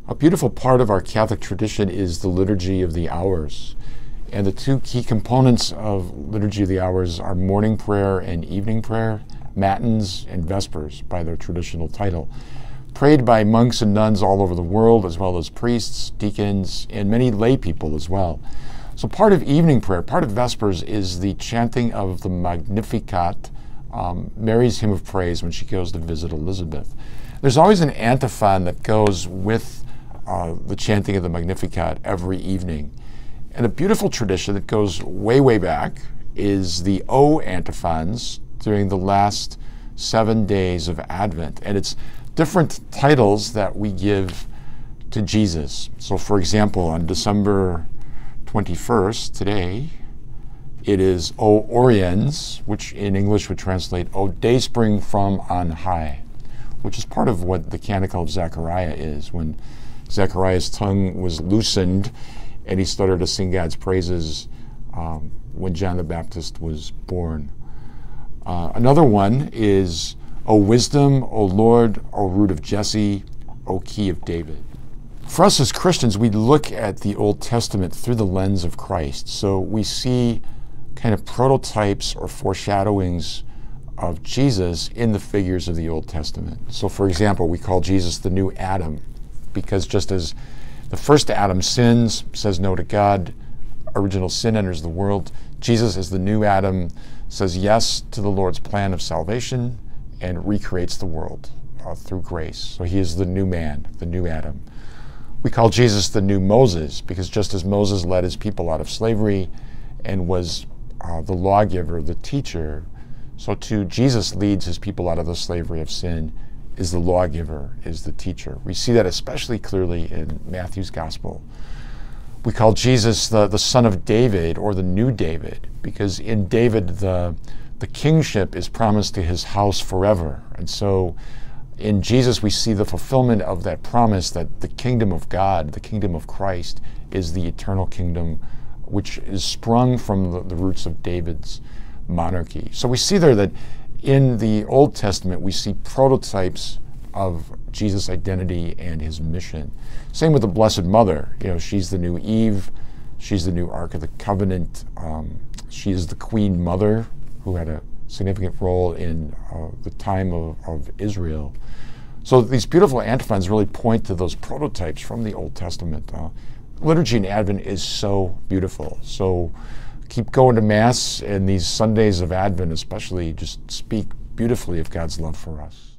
A beautiful part of our Catholic tradition is the Liturgy of the Hours. And the two key components of Liturgy of the Hours are morning prayer and evening prayer, matins and vespers by their traditional title, prayed by monks and nuns all over the world, as well as priests, deacons, and many lay people as well. So part of evening prayer, part of vespers, is the chanting of the Magnificat, Mary's hymn of praise when she goes to visit Elizabeth. There's always an antiphon that goes with the chanting of the Magnificat every evening. And a beautiful tradition that goes way, way back is the O Antiphons during the last 7 days of Advent. And it's different titles that we give to Jesus. So for example, on December 21st, today, it is O Oriens, which in English would translate O Dayspring from on high, which is part of what the Canticle of Zechariah is, when Zechariah's tongue was loosened and he started to sing God's praises when John the Baptist was born. Another one is O Wisdom, O Lord, O Root of Jesse, O Key of David. For us as Christians, we look at the Old Testament through the lens of Christ. So we see kind of prototypes or foreshadowings of Jesus in the figures of the Old Testament. So for example, we call Jesus the new Adam, because just as the first Adam sins, says no to God, original sin enters the world, Jesus as the new Adam says yes to the Lord's plan of salvation and recreates the world through grace. So he is the new man, the new Adam. We call Jesus the new Moses, because just as Moses led his people out of slavery and was the lawgiver, the teacher, so too Jesus leads his people out of the slavery of sin, is the lawgiver, is the teacher. We see that especially clearly in Matthew's gospel. We call Jesus the son of David, or the new David, because in David the kingship is promised to his house forever. And so in Jesus we see the fulfillment of that promise that the kingdom of God, the kingdom of Christ, is the eternal kingdom which is sprung from the roots of David's monarchy. So we see there that in the Old Testament, we see prototypes of Jesus' identity and his mission. Same with the Blessed Mother. You know, she's the new Eve. She's the new Ark of the Covenant. She is the Queen Mother who had a significant role in the time of Israel. So these beautiful antiphons really point to those prototypes from the Old Testament. Liturgy in Advent is so beautiful. So keep going to Mass, and these Sundays of Advent especially just speak beautifully of God's love for us.